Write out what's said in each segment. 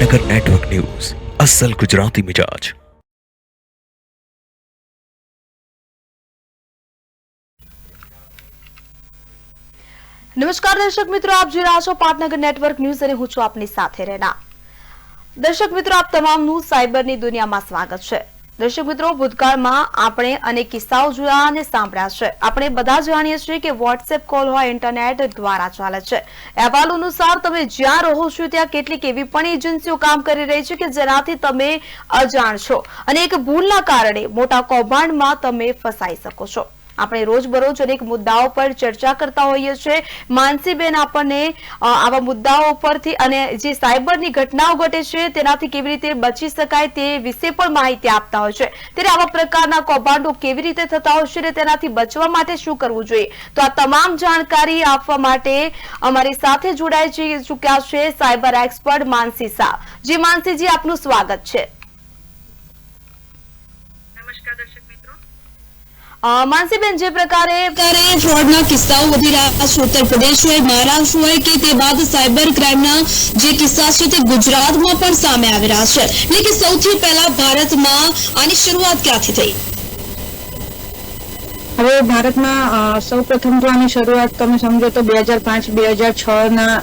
પાટનગર network news અસલ ગુજરાતી મિજાજ। નમસ્કાર દર્શક મિત્રો, આપ જોઈ રહ્યા છો પાટનગર નેટવર્ક ન્યૂઝ અને હું છું આપની સાથે રેના। દર્શક મિત્રો, આપ તમામનું સાયબરની દુનિયામાં સ્વાગત છે। દર્શક મિત્રો, ભૂતકાળમાં આપણે અનેક કિસ્સાઓ જોયા અને સાંભળ્યા છે। આપણે બધા જાણીએ છીએ કે વોટ્સએપ કોલ હોય ઇન્ટરનેટ દ્વારા ચાલે છે। અહેવાલ અનુસાર તમે જ્યાં રહો છો ત્યાં કેટલીક એવી પણ એજન્સીઓ કામ કરી રહી છે કે જેનાથી તમે અજાણ છો અને એક ભૂલના કારણે મોટા કૌભાંડમાં તમે ફસાઈ શકો છો। આપણે રોજબરોજ અનેક મુદ્દાઓ પર ચર્ચા કરતા હોઈએ છીએ। માનસીબેન આપણને આવા મુદ્દાઓ પરથી અને જે સાયબરની ઘટનાઓ ઘટે છે તેનાથી કેવી રીતે બચી શકાય તે વિશે પણ માહિતી આપતા હોય છે। ત્યારે આવા પ્રકારના કૌભાંડો કેવી રીતે થતા હોય છે અને તેનાથી બચવા માટે શું કરવું જોઈએ, તો આ તમામ જાણકારી આપવા માટે અમારી સાથે જોડાઈ ચૂક્યા છે સાયબર એક્સપર્ટ માનસી શાહ। જી માનસીજી, આપનું સ્વાગત છે। નમસ્કાર દર્શક મિત્રો। માનસીબેન, જે પ્રકારે ફ્રોડના કિસ્સાઓ વધી રહ્યા છે, ઉત્તર પ્રદેશ હોય, મહારાષ્ટ્ર હોય કે તે બાદ સાયબર ક્રાઇમના જે કિસ્સા છે તે ગુજરાતમાં પણ સામે આવી રહ્યા છે। એટલે કે સૌથી પહેલા ભારતમાં આની શરૂઆત ક્યાંથી થઈ? હવે ભારતમાં સૌપ્રથમ તો આની શરૂઆત તમે સમજો તો 2005-2006 ના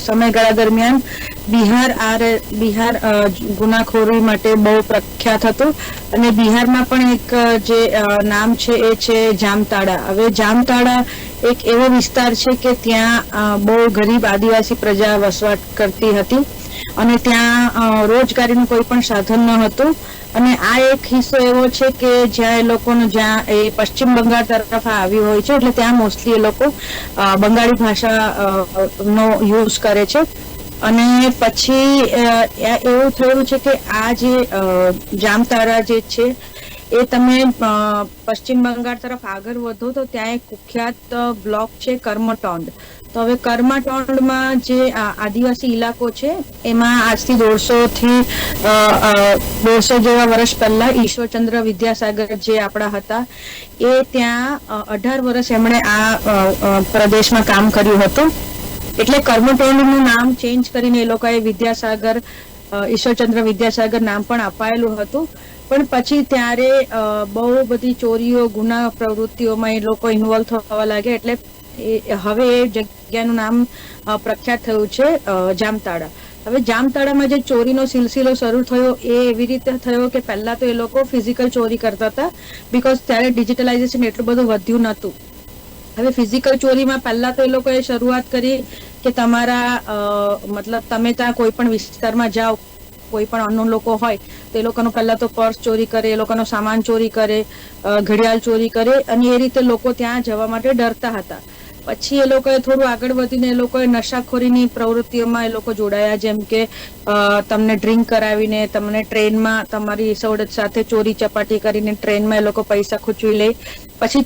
સમયગાળા દરમિયાન બિહાર ગુનાખોરી માટે બહુ પ્રખ્યાત હતું અને બિહારમાં પણ એક જે નામ છે એ છે જામતાડા। હવે જામતાડા એક એવો વિસ્તાર છે કે ત્યાં બહુ ગરીબ આદિવાસી પ્રજા વસવાટ કરતી હતી અને ત્યાં રોજગારીનું કોઈ પણ સાધન ન હતું અને આ એક હિસ્સો એવો છે કે જ્યાં એ લોકોનું જ્યાં એ પશ્ચિમ બંગાળ તરફ આવ્યું હોય છે, એટલે ત્યાં મોસ્ટલી એ લોકો બંગાળી ભાષા નો યુઝ કરે છે। અને પછી એવું થયું છે કે આ જે જામતારા જે છે એ તમે પશ્ચિમ બંગાળ તરફ આગળ વધો તો ત્યાં એક કુખ્યાત બ્લોક છે કર્મટોંડ। તો હવે કર્મટોંડમાં જે આદિવાસી ઇલાકો છે એમાં આજથી 150 જેવા વર્ષ પહેલા ઈશ્વરચંદ્ર વિદ્યાસાગર જે આપણા હતા એ ત્યાં 18 વર્ષ એમણે આ પ્રદેશમાં કામ કર્યું હતું, એટલે કર્મટોંડનું નામ ચેન્જ કરીને એ લોકોએ વિદ્યાસાગર ઈશ્વરચંદ્ર વિદ્યાસાગર નામ પણ અપાયેલું હતું। પણ પછી ત્યારે બહુ બધી ચોરીઓ ગુના પ્રવૃત્તિઓમાં એ લોકો ઇન્વોલ્વ થવા લાગ્યા, એટલે હવે એ જગ્યાનું નામ પ્રખ્યાત થયું છે જામતાડા। હવે જામતાડામાં જે ચોરીનો સિલસિલો શરૂ થયો એ એવી રીતે થયો કે પહેલા તો એ લોકો ફિઝિકલ ચોરી કરતા હતા, બીકોઝ ત્યારે ડિજિટલાઇઝેશન એટલું બધું વધ્યું નહોતું। હવે ફિઝિકલ ચોરીમાં પહેલા તો એ લોકોએ શરૂઆત કરી કે તમારા મતલબ તમે ત્યાં કોઈ પણ વિસ્તારમાં જાઓ, કોઈ પણ અનનોન લોકો હોય તો એ લોકોનો પહેલા તો પર્સ ચોરી કરે, એ લોકોનો સામાન ચોરી કરે, ઘડિયાળ ચોરી કરે અને એ રીતે લોકો ત્યાં જવા માટે ડરતા હતા। પછી એ લોકોએ થોડું આગળ વધીને એ લોકોએ નશાખોરીની પ્રવૃત્તિઓમાં એ લોકો જોડાયા, જેમ કે તમને ડ્રિંક કરાવીને તમને ટ્રેનમાં તમારી સવડત સાથે ચોરી ચપાટી કરીને ટ્રેનમાં એ લોકો પૈસા ખૂચવી લે। પછી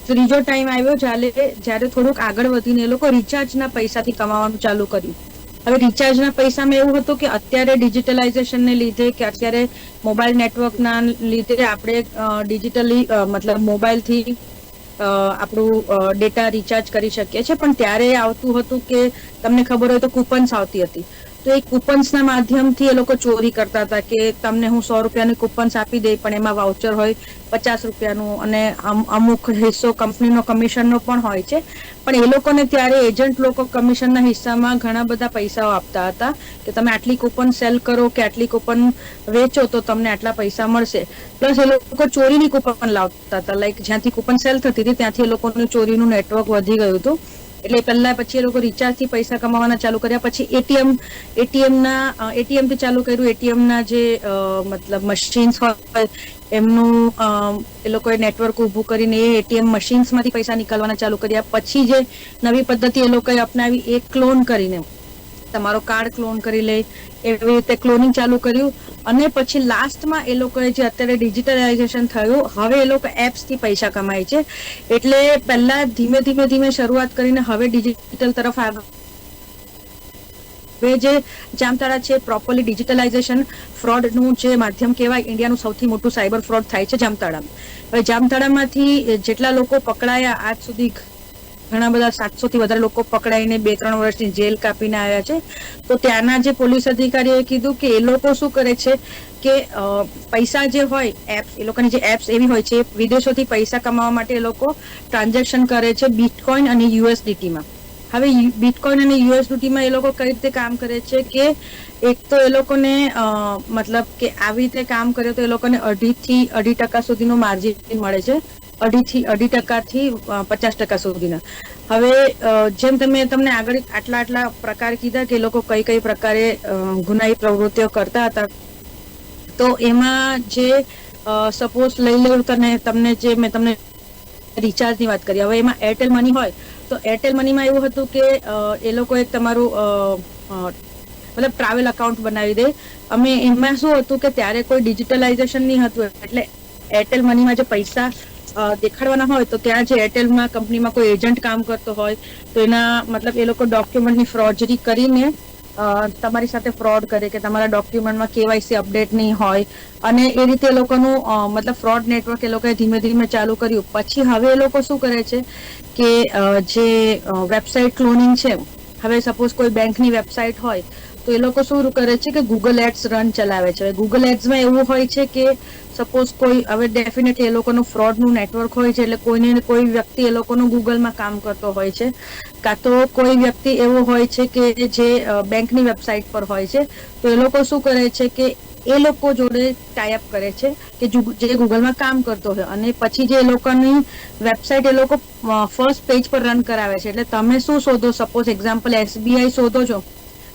ત્રીજો ટાઈમ આવ્યો જ્યારે થોડુંક આગળ વધીને એ લોકો રિચાર્જના પૈસાથી કમાવાનું ચાલુ કર્યું। હવે રિચાર્જના પૈસામાં એવું હતું કે અત્યારે ડિજિટલાઇઝેશનને લીધે કે અત્યારે મોબાઈલ નેટવર્કના લીધે આપણે ડિજિટલી મતલબ મોબાઈલથી આપણું ડેટા રિચાર્જ કરી શકીએ છીએ, પણ ત્યારે આવતું હતું કે તમને ખબર હોય તો કૂપન્સ આવતી હતી, તો એ કૂપન્સના માધ્યમથી એ લોકો ચોરી કરતા હતા કે તમને હું 100 રૂપિયાની કૂપન્સ આપી દઈ પણ એમાં વાઉચર હોય 50 રૂપિયાનું અને અમુક હિસ્સો કંપનીનો કમિશનનો પણ હોય છે, પણ એ લોકોને ત્યારે એજન્ટ લોકો કમિશનના હિસ્સામાં ઘણા બધા પૈસાઓ આપતા હતા કે તમે આટલી કૂપન સેલ કરો કે આટલી કૂપન વેચો તો તમને આટલા પૈસા મળશે। પ્લસ એ લોકો ચોરીની કૂપન લાવતા હતા, લાઈક જ્યાંથી કૂપન સેલ થતી હતી ત્યાંથી એ લોકોનું ચોરીનું નેટવર્ક વધી ગયું હતું, એટલે પહેલા પછી એ લોકો રિચાર્જથી પૈસા કમાવાના ચાલુ કર્યા। પછી એટીએમથી ચાલુ કર્યું, એટીએમના જે મતલબ મશીન્સ હોય એમનું એ લોકોએ નેટવર્ક ઊભું કરીને એ એટીએમ મશીન્સમાંથી પૈસા નીકળવાના ચાલુ કર્યા। પછી જે નવી પદ્ધતિ એ લોકોએ અપનાવી એ ક્લોન કરીને તમારો કાર્ડ ક્લોન કરી લે, એવી રીતે ક્લોનિંગ ચાલુ કર્યું અને પછી લાસ્ટમાં એ લોકોએ જે અત્યારે ડિજિટલાઇઝેશન થયું હવે એ લોકો એપ્સથી પૈસા કમાય છે। એટલે પહેલા ધીમે શરૂઆત કરીને હવે ડિજિટલ તરફ આવે। હવે જે જામતાડા છે પ્રોપરલી ડિજિટલાઇઝેશન ફ્રોડનું જે માધ્યમ કહેવાય, ઇન્ડિયાનું સૌથી મોટું સાયબર ફ્રોડ થાય છે જામતાડામાં। હવે જામતાડામાંથી જેટલા લોકો પકડાયા આજ સુધી ઘણા બધા 700 થી વધારે લોકો પકડાઈને 2-3 વર્ષની જેલ કાપીને આવ્યા છે. તો ત્યાંના જે પોલીસ અધિકારીએ કીધું કે એ લોકો શું કરે છે કે પૈસા જે હોય એપ્સ, એ લોકોની જે એપ્સ એવી હોય છે, વિદેશોથી પૈસા કમાવા માટે એ લોકો ટ્રાન્ઝેક્શન કરે છે બિટકોઇન અને યુએસડીટીમાં. હવે બિટકોઇન અને યુએસડીટીમાં એ લોકો કઈ રીતે કામ કરે છે કે એક તો એ લોકોને મતલબ કે આવી રીતે કામ કરે તો એ લોકોને 2.5% સુધીનું માર્જિન મળે છે, 2.5% થી 50% સુધીના. હવે જેમ તમને આગળ આટલા પ્રકાર કીધા કે એ લોકો કઈ પ્રકારે ગુનાહી પ્રવૃત્તિઓ કરતા હતા, તો એમાં જે સપોઝ લઈ લઉં તમને જે મેં તમને રિચાર્જની વાત કરી, હવે એમાં એરટેલ મની હોય તો એરટેલ મનીમાં એવું હતું કે એ લોકો એક તમારું મતલબ ટ્રાવેલ અકાઉન્ટ બનાવી દે. અમે એમાં શું હતું કે ત્યારે કોઈ ડિજિટલાઇઝેશન નહીં હતું, એટલે એરટેલ મનીમાં જે પૈસા દેખાડવાના હોય તો ત્યાં જે એરટેલમાં કંપનીમાં કોઈ એજન્ટ કામ કરતો હોય તો એના મતલબ એ લોકો ડોક્યુમેન્ટની ફ્રોડરી કરીને તમારી સાથે ફ્રોડ કરે કે તમારા ડોક્યુમેન્ટમાં કેવાયસી અપડેટ નહીં હોય, અને એ રીતે એ લોકોનું મતલબ ફ્રોડ નેટવર્ક એ લોકોએ ધીમે ધીમે ચાલુ કર્યું. પછી હવે એ લોકો શું કરે છે કે જે વેબસાઇટ ક્લોનિંગ છે, હવે સપોઝ કોઈ બેંકની વેબસાઇટ હોય તો એ લોકો શું કરે છે કે ગૂગલ એડ્સ રન ચલાવે છે. ગૂગલ એડ્સમાં એવું હોય છે કે સપોઝ કોઈ, હવે ડેફિનેટલી એ લોકોનું ફ્રોડનું નેટવર્ક હોય છે, એટલે કોઈને કોઈ વ્યક્તિ એ લોકોનું ગૂગલમાં કામ કરતો હોય છે, કાં તો કોઈ વ્યક્તિ એવો હોય છે કે જે બેંકની વેબસાઇટ પર હોય છે, તો એ લોકો શું કરે છે કે એ લોકો જોડે ટાઈઅપ કરે છે કે જે ગૂગલમાં કામ કરતો હોય, અને પછી જે એ લોકોની વેબસાઇટ એ લોકો ફર્સ્ટ પેજ પર રન કરાવે છે. એટલે તમે શું શોધો, સપોઝ એક્ઝામ્પલ SBI શોધો છો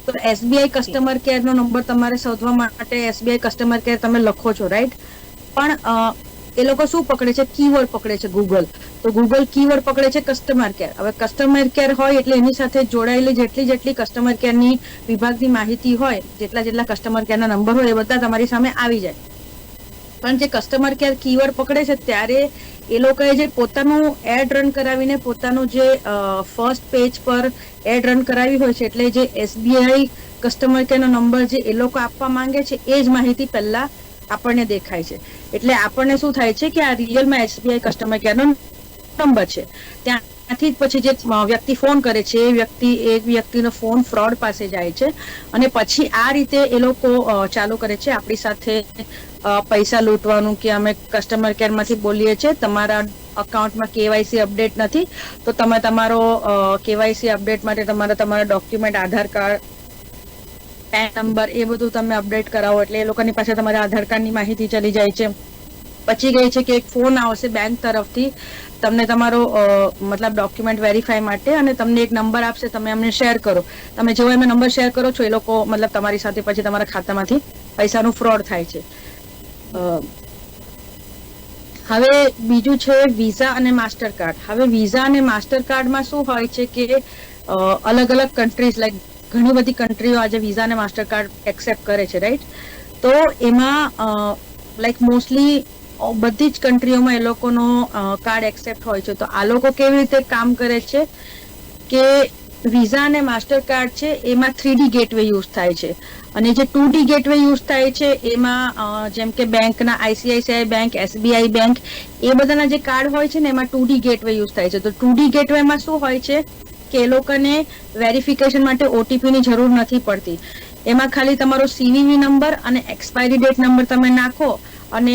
તો SBI કસ્ટમર કેરનો નંબર તમારે શોધવા માટે SBI કસ્ટમર કેર તમે લખો છો, રાઈટ? પણ એ લોકો શું પકડે છે, કીવર્ડ પકડે છે ગૂગલ. તો ગૂગલ કીવર્ડ પકડે છે કસ્ટમર કેર. હવે કસ્ટમર કેર હોય એટલે એની સાથે જોડાયેલી જેટલી કસ્ટમર કેરની વિભાગની માહિતી હોય, જેટલા કસ્ટમર કેરના નંબર હોય એ બધા તમારી સામે આવી જાય. પણ જે કસ્ટમર કેર કીવર્ડ પકડે છે ત્યારે એ લોકોએ જે પોતાનું એડ રન કરાવીને પોતાનું જે ફર્સ્ટ પેજ પર એડ રન કરાવી હોય છે, એટલે જે SBI કસ્ટમર કેરનો નંબર જે એ લોકો આપવા માંગે છે એ જ માહિતી પહેલા આપણને દેખાય છે. એટલે આપણને શું થાય છે કે આ રિયલમાં SBI કસ્ટમર કેરનો નંબર છે. ત્યાંથી જ પછી જે વ્યક્તિ ફોન કરે છે એ વ્યક્તિનો ફોન ફ્રોડ પાસે જાય છે, અને પછી આ રીતે એ લોકો ચાલુ કરે છે આપણી સાથે પૈસા લૂંટવાનું કે અમે કસ્ટમર કેરમાંથી બોલીએ છીએ, તમારા અકાઉન્ટમાં KYC અપડેટ નથી, તો તમે તમારો KYC અપડેટ માટે તમારા ડોક્યુમેન્ટ, આધાર કાર્ડ, પેન નંબર એ બધું તમે અપડેટ કરાવો. એટલે એ લોકોની પાસે તમારા આધાર કાર્ડની માહિતી ચલી જાય છે. પછી કહે છે કે એક ફોન આવશે બેંક તરફથી તમને તમારો મતલબ ડોક્યુમેન્ટ વેરીફાઈ માટે, અને તમને એક નંબર આપશે, તમે અમને શેર કરો. તમે જેવો એમને નંબર શેર કરો છો એ લોકો મતલબ તમારી સાથે પછી તમારા ખાતામાંથી પૈસાનું ફ્રોડ થાય છે. હવે બીજું છે વિઝા અને માસ્ટર કાર્ડ. હવે વિઝા અને માસ્ટર કાર્ડમાં શું હોય છે કે અલગ અલગ કન્ટ્રીઝ, લાઈક ઘણી બધી કન્ટ્રીઓ આજે વિઝા અને માસ્ટર કાર્ડ એક્સેપ્ટ કરે છે, રાઈટ? તો એમાં લાઈક મોસ્ટલી બધી જ કન્ટ્રીઓમાં એ લોકોનો કાર્ડ એક્સેપ્ટ હોય છે. તો આ લોકો કેવી રીતે કામ કરે છે કે વિઝા અને માસ્ટર કાર્ડ છે એમાં 3D ગેટવે યુઝ થાય છે, અને જે 2D ગેટવે યુઝ થાય છે એમાં જેમ કે બેંકના ICICI બેંક, SBI બેંક, એ બધાના જે કાર્ડ હોય છે ને એમાં 2D ગેટવે યુઝ થાય છે. તો 2D ગેટવેમાં શું હોય છે કે એ લોકોને વેરિફિકેશન માટે OTPની જરૂર નથી પડતી. એમાં ખાલી તમારો CVV નંબર અને એક્સપાયરી ડેટ નંબર તમે નાખો અને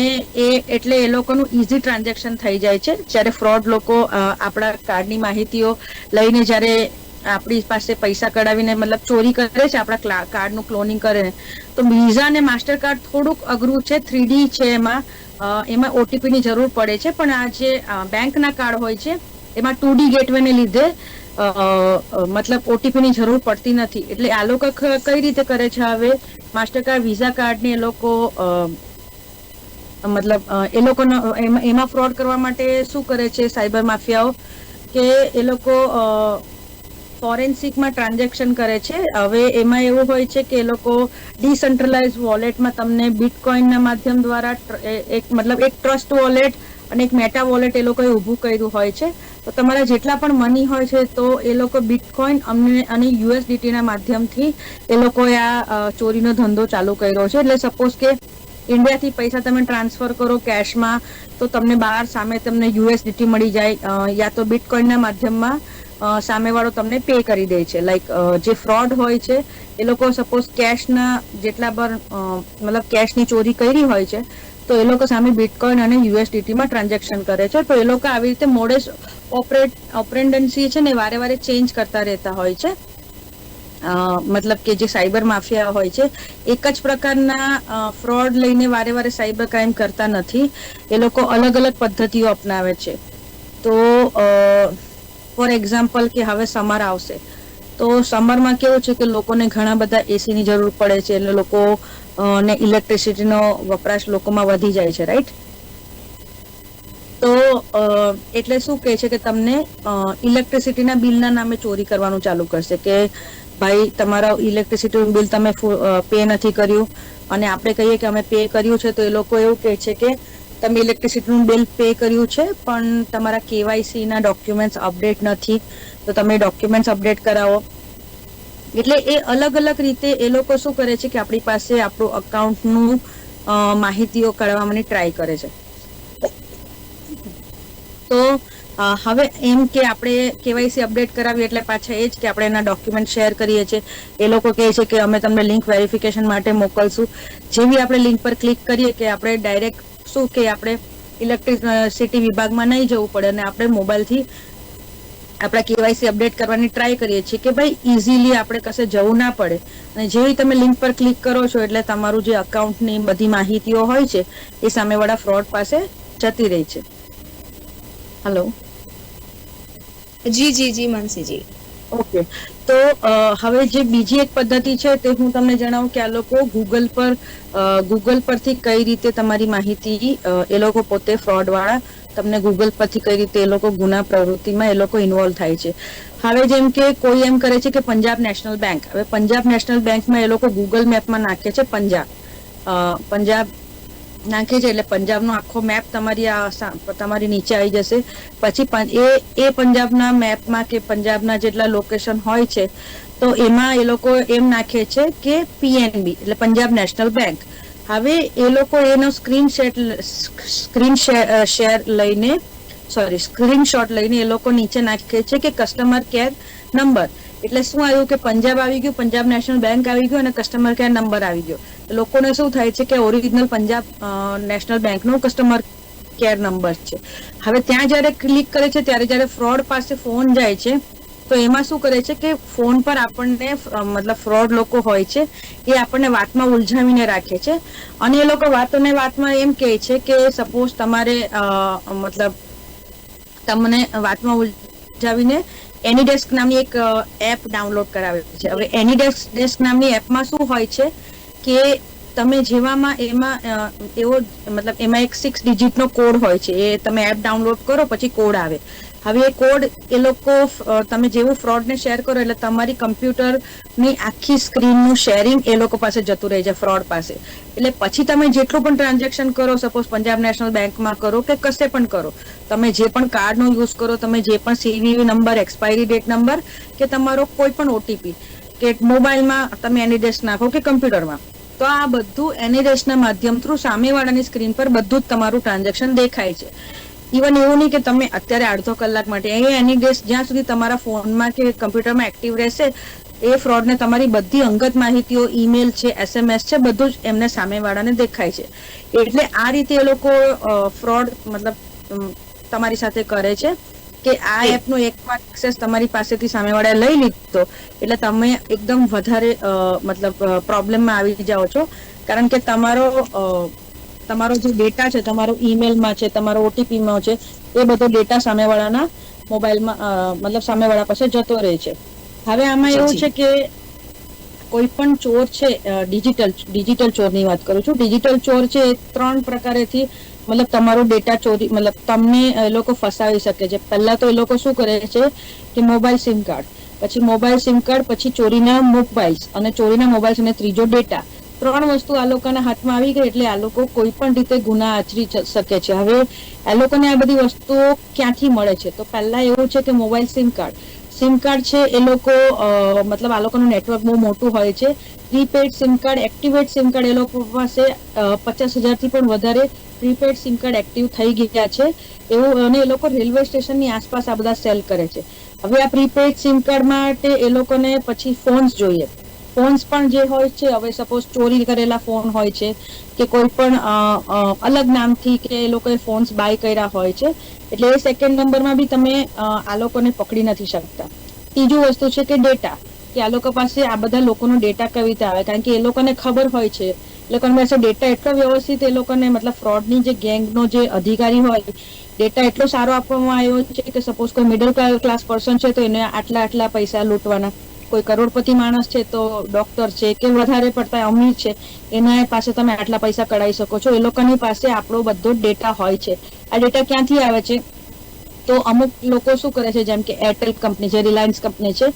એટલે એ લોકોનું ઇઝી ટ્રાન્ઝેક્શન થઈ જાય છે. જ્યારે ફ્રોડ લોકો આપણા કાર્ડની માહિતીઓ લઈને જ્યારે આપણી પાસે પૈસા કઢાવીને મતલબ ચોરી કરે છે, આપણા કાર્ડનું ક્લોનિંગ કરે, તો વિઝા અને માસ્ટર કાર્ડ થોડુંક અઘરું છે, 3D છે, એમાં OTPની જરૂર પડે છે. પણ આ જે બેંકના કાર્ડ હોય છે એમાં 2D ગેટવેને લીધે મતલબ OTPની જરૂર પડતી નથી. એટલે આ લોકો કઈ રીતે કરે છે, હવે માસ્ટર કાર્ડ, વિઝા કાર્ડને એ લોકો મતલબ એ લોકોનો એમાં ફ્રોડ કરવા માટે શું કરે છે સાયબર માફિયાઓ, કે એ લોકો ફોરેન્સિકમાં ટ્રાન્ઝેક્શન કરે છે. હવે એમાં એવું હોય છે કે એ લોકો ડિસેન્ટ્રલાઇઝ વોલેટમાં તમને બિટકોઇનના માધ્યમ દ્વારા એક ટ્રસ્ટ વોલેટ અને એક મેટા વોલેટ એ લોકોએ ઊભું કર્યું હોય છે. તો તમારા જેટલા પણ મની હોય છે તો એ લોકો બિટકોઇન અને USDTના માધ્યમથી એ લોકોએ આ ચોરીનો ધંધો ચાલુ કર્યો છે. એટલે સપોઝ કે ઇન્ડિયાથી પૈસા તમે ટ્રાન્સફર કરો કેશમાં તો તમને બહાર સામે તમને USDT મળી જાય, યા તો બિટકોઇનના માધ્યમમાં સામેવાળો તમને પે કરી દે છે. લાઈક જે ફ્રોડ હોય છે એ લોકો સપોઝ કેશના જેટલા પર મતલબ કેશની ચોરી કરી હોય છે તો એ લોકો સામે બિટકોઇન અને યુએસડીટીમાં ટ્રાન્ઝેક્શન કરે છે. તો એ લોકો આવી રીતે મોડેસ ઓપરેન્ડન્સી છે ને વારે વારે ચેન્જ કરતા રહેતા હોય છે. મતલબ કે જે સાયબર માફિયા હોય છે એક જ પ્રકારના ફ્રોડ લઈને વારે વારે સાયબર ક્રાઇમ કરતા નથી. એ લોકો અલગ અલગ પદ્ધતિઓ અપનાવે છે. તો ફોર એક્ઝામ્પલ કે હવે સમર આવશે તો સમરમાં કેવું છે કે લોકોને ઘણા બધા એસીની જરૂર પડે છે એટલે લોકો ને ઇલેક્ટ્રિસિટીનો વપરાશ લોકોમાં વધી જાય છે, રાઈટ? તો એટલે શું કહે છે કે તમને ઇલેક્ટ્રિસિટીના બિલના નામે ચોરી કરવાનું ચાલુ કરશે કે ભાઈ તમારા ઇલેક્ટ્રિસિટીનું બિલ તમે પે નથી કર્યું, અને આપણે કહીએ કે અમે પે કર્યું છે તો એ લોકો એવું કહે છે કે તમે ઇલેક્ટ્રિસિટીનું બિલ પે કર્યું છે પણ તમારા કેવાયસીના ડોક્યુમેન્ટ્સ અપડેટ નથી, તો તમે ડોક્યુમેન્ટ્સ અપડેટ કરાવો. એટલે એ અલગ અલગ રીતે એ લોકો શું કરે છે કે આપણી પાસે આપણું અકાઉન્ટનું માહિતીઓ કાઢવાની ટ્રાય કરે છે. તો હવે એમ કે આપણે કેવાયસી અપડેટ કરાવીએ એટલે પાછા એ જ કે આપણે એના ડોક્યુમેન્ટ શેર કરીએ છીએ. એ લોકો કહે છે કે અમે તમને લિંક વેરિફિકેશન માટે મોકલશું. જેવી આપણે લિંક પર ક્લિક કરીએ કે આપણે ડાયરેક્ટ શું કે આપણે ઇલેક્ટ્રિસિટી વિભાગમાં નહીં જવું પડે અને આપણે મોબાઈલથી આપણા કેવાયસી અપડેટ કરવાની ટ્રાય કરીએ છીએ કે ભાઈ ઇઝીલી આપણે કશે જવું ના પડે. અને જેવી તમે લિંક પર ક્લિક કરો છો એટલે તમારું જે અકાઉન્ટની બધી માહિતીઓ હોય છે એ સામેવાળા ફ્રોડ પાસે જતી રહી છે. હેલો, જી માનસીજી. ઓકે, તો હવે જે બીજી એક પદ્ધતિ છે તે હું તમને જણાવું કે આ લોકો ગૂગલ પરથી કઈ રીતે તમારી માહિતી એ લોકો પોતે ફ્રોડ વાળા તમને ગૂગલ પરથી કઈ રીતે એ લોકો ગુના પ્રવૃત્તિમાં એ લોકો ઇન્વોલ્વ થાય છે. હવે જેમ કે કોઈ એમ કરે છે કે પંજાબ નેશનલ બેંક, હવે પંજાબ નેશનલ બેંકમાં એ લોકો ગૂગલ મેપમાં નાખે છે પંજાબ નાખે છે એટલે પંજાબનો આખો મેપ તમારી નીચે આવી જશે. પછી એ પંજાબના મેપમાં કે પંજાબના જેટલા લોકેશન હોય છે તો એમાં એ લોકો એમ નાખે છે કે પીએનબી એટલે પંજાબ નેશનલ બેંક. હવે એ લોકો એનો સ્ક્રીનશોટ લઈને એ લોકો નીચે નાખે છે કે કસ્ટમર કેર નંબર. એટલે શું આવ્યું કે પંજાબ આવી ગયું, પંજાબ નેશનલ બેંક આવી ગયું અને કસ્ટમર કેર નંબર આવી ગયો. લોકોને શું થાય છે કે ઓરિજિનલ પંજાબ નેશનલ બેંકનો કસ્ટમર કેર નંબર છે. હવે ત્યાં જ્યારે ક્લિક કરે છે ત્યારે જ્યારે ફ્રોડ પાસે ફોન જાય છે તો એમાં શું કરે છે કે ફોન પર આપણને મતલબ ફ્રોડ લોકો હોય છે એ આપણને વાતમાં ઉલઝાવીને રાખે છે. અને એ લોકો વાતમાં એમ કહે છે કે સપોઝ તમારે મતલબ તમને વાતમાં ઉલઝાવીને એનીડેસ્ક નામની એક એપ ડાઉનલોડ કરાવે છે. હવે એનીડેસ્ક નામની એપમાં શું હોય છે કે તમે જેવામાં એમાં એક 6 ડિજિટનો કોડ હોય છે. એ તમે એપ ડાઉનલોડ કરો પછી કોડ આવે. હવે એ કોડ એ લોકો તમે જેવું ફ્રોડને શેર કરો એટલે તમારી કમ્પ્યુટરની આખી સ્ક્રીનનું શેરિંગ એ લોકો પાસે જતું રહે છે ફ્રોડ પાસે. એટલે પછી તમે જેટલું પણ ટ્રાન્ઝેક્શન કરો, સપોઝ પંજાબ નેશનલ બેંકમાં કરો કે કશે પણ કરો, તમે જે પણ કાર્ડનો યુઝ કરો, તમે જે પણ CVV number, expiry date number કે તમારો કોઈ પણ ઓટીપી કે મોબાઈલમાં તમે એનીડેસ્ક નાખો કે કમ્પ્યુટરમાં, તો આ બધું એનીડેસ્કના માધ્યમ થ્રુ સામેવાળાની સ્ક્રીન પર બધું જ તમારું ટ્રાન્ઝેક્શન દેખાય છે. ઇવન એવું નહીં કે તમે અત્યારે અડધો કલાક માટે એનીડેસ્ક જ્યાં સુધી તમારા ફોનમાં કે કમ્પ્યુટરમાં એક્ટિવ રહેશે એ ફ્રોડને તમારી બધી અંગત માહિતીઓ, ઈમેલ છે, SMS છે, બધું જ એમને સામેવાળાને દેખાય છે. એટલે આ રીતે એ લોકો ફ્રોડ મતલબ તમારી સાથે કરે છે કે આ એપનો એકવાર એક્સેસ તમારી પાસેથી સામેવાળાએ લઈ લીધો એટલે તમે એકદમ વધારે મતલબ પ્રોબ્લેમમાં આવી જાઓ છો. કારણ કે તમારો જે ડેટા છે, તમારો ઈમેલમાં છે, તમારો ઓટીપીમાં છે, એ બધો ડેટા સામેવાળાના મોબાઈલમાં મતલબ સામેવાળા પાસે જતો રહે છે. હવે આમાં એવું છે કે કોઈ પણ ચોર છે, ડિજિટલ ચોરની વાત કરું છું. ડિજિટલ ચોર છે એ 3 પ્રકારેથી મતલબ તમારો ડેટા ચોરી મતલબ તમને એ લોકો ફસાવી શકે છે. પહેલા તો એ લોકો શું કરે છે કે મોબાઈલ સિમ કાર્ડ, પછી ચોરીના મોબાઈલ્સ અને ચોરીના મોબાઈલ્સ અને ત્રીજો ડેટા. 3 વસ્તુ આ લોકોના હાથમાં આવી ગઈ એટલે આ લોકો કોઈ પણ રીતે ગુના આચરી શકે છે. હવે આ લોકોને આ બધી વસ્તુઓ ક્યાંથી મળે છે? તો પહેલા એવું છે કે મોબાઈલ સિમ સિમ કાર્ડ છે એ લોકો મતલબ આ લોકોનું નેટવર્ક બહુ મોટું હોય છે. Prepaid SIM card, activate SIM card એ લોકો પાસે 50,000 થી પણ વધારે પ્રીપેડ સિમ કાર્ડ એક્ટિવ થઈ ગયા છે એવું, અને એ લોકો રેલવે સ્ટેશનની આસપાસ આ બધા સેલ કરે છે. હવે આ પ્રીપેડ સિમ કાર્ડ માટે એ લોકોને પછી ફોન્સ જોઈએ. ફોન્સ પણ જે હોય છે, હવે સપોઝ ચોરી કરેલા ફોન હોય છે કે કોઈ પણ અલગ નામથી કે એ લોકોએ ફોન્સ બાય કર્યા હોય છે, એટલે એ સેકન્ડ નંબરમાં બી તમે આ લોકોને પકડી નથી શકતા. ત્રીજું વસ્તુ છે કે ડેટા, કે આ લોકો પાસે આ બધા લોકોનો ડેટા કેવી રીતે આવે, કારણ કે એ લોકોને ખબર હોય છે, એ લોકોની પાસે ડેટા એટલો વ્યવસ્થિત, એ લોકોને મતલબ ફ્રોડની જે ગેંગનો જે અધિકારી હોય, ડેટા એટલો સારો આપવામાં આવ્યો છે કે સપોઝ કોઈ મિડલ ક્લાસ પર્સન છે તો એને આટલા પૈસા લૂંટવાના, કોઈ કરોડપતિ માણસ છે તો ડોક્ટર છે કે વધારે પડતા અમીર છે એના પાસે તમે આટલા પૈસા કઢાઈ શકો છો. એ લોકોની પાસે આપણો બધો ડેટા હોય છે. આ ડેટા ક્યાંથી આવે છે? તો અમુક લોકો શું કરે છે, જેમ કે એરટેલ કંપની છે, રિલાયન્સ કંપની છે,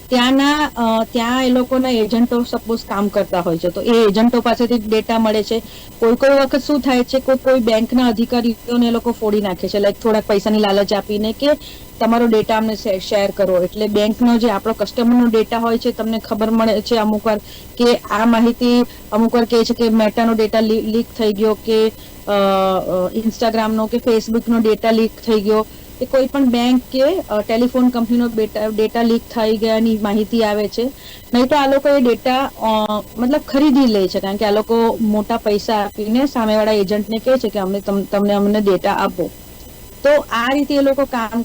ત્યાં એ લોકોના એજન્ટો સપોઝ કામ કરતા હોય છે, તો એ એજન્ટો પાસેથી ડેટા મળે છે. કોઈ વખત શું થાય છે, કોઈ બેંકના અધિકારીઓને એ લોકો ફોડી નાખે છે, લાઈક થોડાક પૈસાની લાલચ આપીને કે તમારો ડેટા અમને શેર કરો. એટલે બેંકનો જે આપણો કસ્ટમરનો ડેટા હોય છે તમને ખબર મળે છે અમુક વાર કે આ માહિતી અમુક વાર કહે છે કે મેટાનો ડેટા લીક થઈ ગયો, કે ઇન્સ્ટાગ્રામનો કે ફેસબુકનો ડેટા લીક થઈ ગયો, કે કોઈ પણ બેંક કે ટેલિફોન કંપનીનો ડેટા લીક થઈ ગયાની માહિતી આવે છે. નહીં તો આ લોકો એ ડેટા મતલબ ખરીદી લે છે, કારણ કે આ લોકો મોટા પૈસા આપીને સામેવાળા એજન્ટને કહે છે કે અમને ડેટા આપો. તો આ રીતે એ લોકો કામ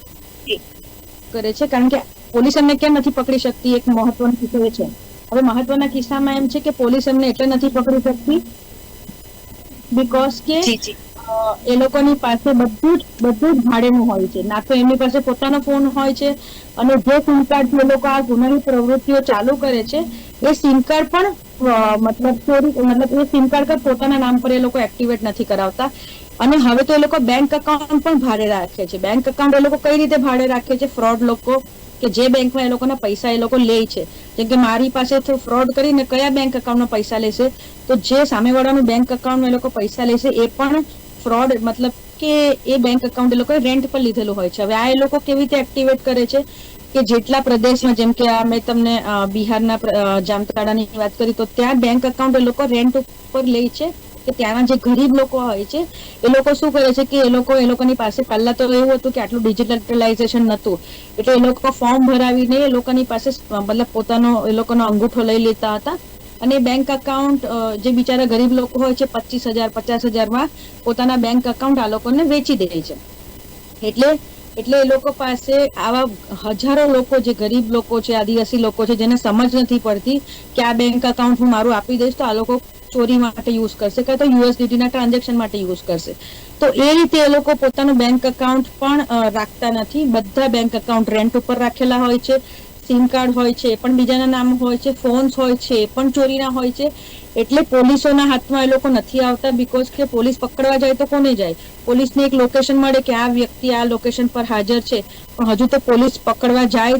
કરે છે, કારણ કે પોલીસ એમને કેમ નથી પકડી શકતી? એક મહત્વનો કિસ્સો છે. હવે મહત્વના કિસ્સામાં એમ છે કે પોલીસ એમને એટલે નથી પકડી શકતી બીકોઝ કે એ લોકોની પાસે બધું જ ભાડેનું હોય છે. ના તો એમની પાસે પોતાનો ફોન હોય છે, અને જે સિમ કાર્ડ એ લોકો આ ગુનાની પ્રવૃત્તિઓ ચાલુ કરે છે એ સિમ કાર્ડ પણ એ સિમ કાર્ડ પોતાના નામ પર એ લોકો એક્ટિવેટ નથી કરાવતા. અને હવે તો એ લોકો બેંક એકાઉન્ટ પણ ભાડે રાખે છે. બેંક એકાઉન્ટ એ લોકો કઈ રીતે ભાડે રાખે છે? ફ્રોડ લોકો કે જે બેંકમાં એ લોકોના પૈસા એ લોકો લે છે, જેમ કે મારી પાસે ફ્રોડ કરીને કયા બેંક એકાઉન્ટમાં પૈસા લેશે, તો જે સામેવાળાનું બેંક એકાઉન્ટમાં એ લોકો પૈસા લેશે એ પણ ફ્રોડ, મતલબ કે એ બેંક એકાઉન્ટ એ લોકોએ રેન્ટ પર લીધેલું હોય છે. હવે આ એ લોકો કેવી રીતે એક્ટિવેટ કરે છે કે જેટલા પ્રદેશમાં, જેમ કે મેં તમને બિહારના જામતાડાની વાત કરી, તો ત્યાં બેંક એકાઉન્ટ એ લોકો રેન્ટ ઉપર લે છે, કે ત્યાંના જે ગરીબ લોકો હોય છે એ લોકો શું કરે છે કે એ લોકોની પાસે પહેલા તો એવું હતું કે આટલું ડિજિટલાઇઝેશન નહોતું, એટલે એ લોકો ફોર્મ ભરાવીને એ લોકોની પાસે મતલબ પોતાનો એ લોકોનો અંગૂઠો લઈ લેતા હતા, અને બેંક એકાઉન્ટ જે બિચારા ગરીબ લોકો હોય છે 25,000 50,000 પોતાના બેંક એકાઉન્ટ આ લોકોને વેચી દે છે. એટલે એ લોકો પાસે આવા હજારો લોકો, જે ગરીબ લોકો છે, આદિવાસી લોકો છે, જેને સમજ નથી પડતી કે આ બેંક એકાઉન્ટ હું મારું આપી દઈશ તો આ લોકો ચોરી માટે યુઝ કરશે, કાં તો યુએસડીટી ના ટ્રાન્ઝેક્શન માટે યુઝ કરશે. તો એ રીતે એ લોકો પોતાનું બેંક એકાઉન્ટ પણ રાખતા નથી. બધા બેંક એકાઉન્ટ રેન્ટ ઉપર રાખેલા હોય છે. સિમ કાર્ડ હોય છે એ પણ બીજાના નામ હોય છે, ફોન્સ હોય છે એ પણ ચોરીના હોય છે. એટલે પોલીસોના હાથમાં એ લોકો નથી આવતા, બીકોઝ કે પોલીસ પકડવા જાય તો કોને જાય? પોલીસને એક લોકેશન મળે કે આ વ્યક્તિ આ લોકેશન પર હાજર છે, પણ હજુ તો પોલીસ પકડવા જાય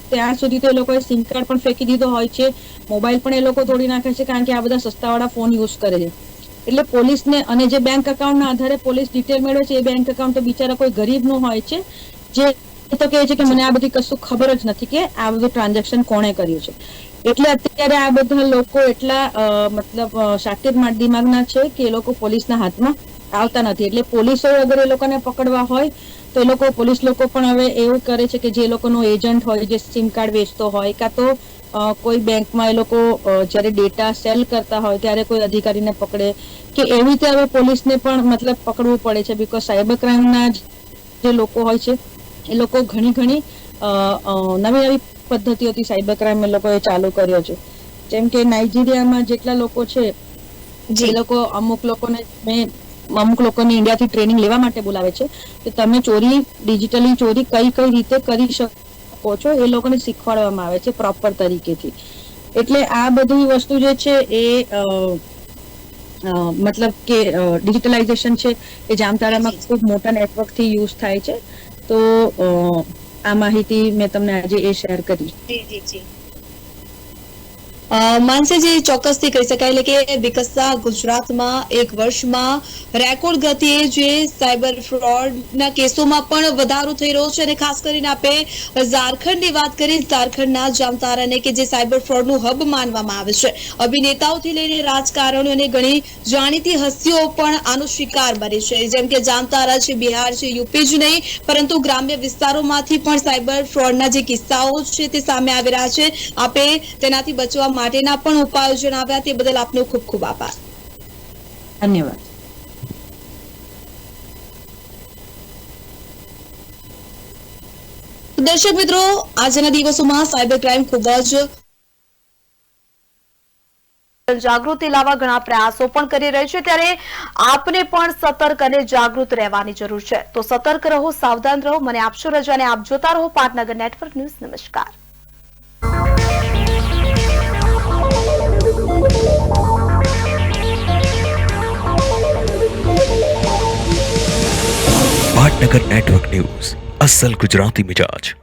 ત્યાં સુધી તો એ લોકોએ સિમ કાર્ડ પણ ફેંકી દીધો હોય છે, મોબાઈલ પણ એ લોકો તોડી નાખે છે, કારણ કે આ બધા સસ્તાવાળા ફોન યુઝ કરે છે. એટલે પોલીસને, અને જે બેંક એકાઉન્ટના આધારે પોલીસ ડિટેલ મેળવે છે, એ બેંક એકાઉન્ટ તો બિચારા કોઈ ગરીબનું હોય છે, જે તો કહે છે કે મને આ બધી કશું ખબર જ નથી કે આ બધું ટ્રાન્ઝેક્શન કોણે કર્યું છે. એટલે અત્યારે આ બધા લોકો એટલા મતલબ શાતિર દિમાગના છે કે એ લોકો પોલીસના હાથમાં આવતા નથી. એટલે પોલીસો અગર એ લોકોને પકડવા હોય તો એ લોકો, પોલીસ લોકો પણ હવે એવું કરે છે કે જે લોકોનો એજન્ટ હોય, જે સિમ કાર્ડ વેચતો હોય, કાં તો કોઈ બેંકમાં એ લોકો જ્યારે ડેટા સેલ કરતા હોય ત્યારે કોઈ અધિકારીને પકડે, કે એવી રીતે હવે પોલીસને પણ મતલબ પકડવું પડે છે. બીકોઝ સાયબર ક્રાઇમના જે લોકો હોય છે એ લોકો ઘણી નવી પદ્ધતિઓથી સાયબર ક્રાઇમ એ લોકોએ ચાલુ કર્યો છે. જેમ કે નાઇજીરિયામાં જેટલા લોકો છે એ લોકો અમુક લોકોને ઇન્ડિયાથી ટ્રેનિંગ લેવા માટે બોલાવે છે કે તમે ડિજિટલી ચોરી કઈ રીતે કરી શકો છો, એ લોકોને શીખવાડવામાં આવે છે પ્રોપર તરીકેથી. એટલે આ બધી વસ્તુ જે છે એ મતલબ કે ડિજિટલાઇઝેશન છે એ જામતારામાં ખૂબ મોટા નેટવર્કથી યુઝ થાય છે. તો આ માહિતી મેં તમને આજે એ શેર કરી. માનસીજી, ચોક્કસથી કહી શકાય એટલે કે વિકસતા ગુજરાતમાં એક વર્ષમાં રેકોર્ડ ગતિએ જે સાયબર ફ્રોડના કેસોમાં પણ વધારો થઈ રહ્યો છે અને ખાસ કરીને આપણે ઝારખંડની વાત કરીએ, ઝારખંડના જામતારાને કે જે સાયબર ફ્રોડનું હબ માનવામાં આવે છે, અભિનેતાઓથી લઈને રાજકારણીઓ અને ઘણી જાણીતી હસ્તીઓ પણ આનો શિકાર બની છે, જેમ કે જામતારા છે, બિહાર છે, યુપી જ નહીં પરંતુ ગ્રામ્ય વિસ્તારોમાંથી પણ સાયબર ફ્રોડના જે કિસ્સાઓ છે તે સામે આવી રહ્યા છે. આપે તેનાથી બચવા માટેના પણ ઉપાયો જણાવ્યા, તે બદલ આપનો ખૂબ ખૂબ આભાર. ધન્યવાદ. દર્શક મિત્રો, આજના દિવસોમાં સાયબર ક્રાઇમ ખૂબ જ જાગૃતિ લાવવા ઘણા પ્રયાસો પણ કરી રહી છે, ત્યારે આપને પણ સતર્ક અને જાગૃત રહેવાની જરૂર છે. તો સતર્ક રહો, સાવધાન રહો. મને આપશો રજા અને આપ જોતા રહો પાટનગર નેટવર્ક ન્યૂઝ. નમસ્કાર. પાટનગર નેટવર્ક ન્યૂઝ, અસલ ગુજરાતી મિજાજ.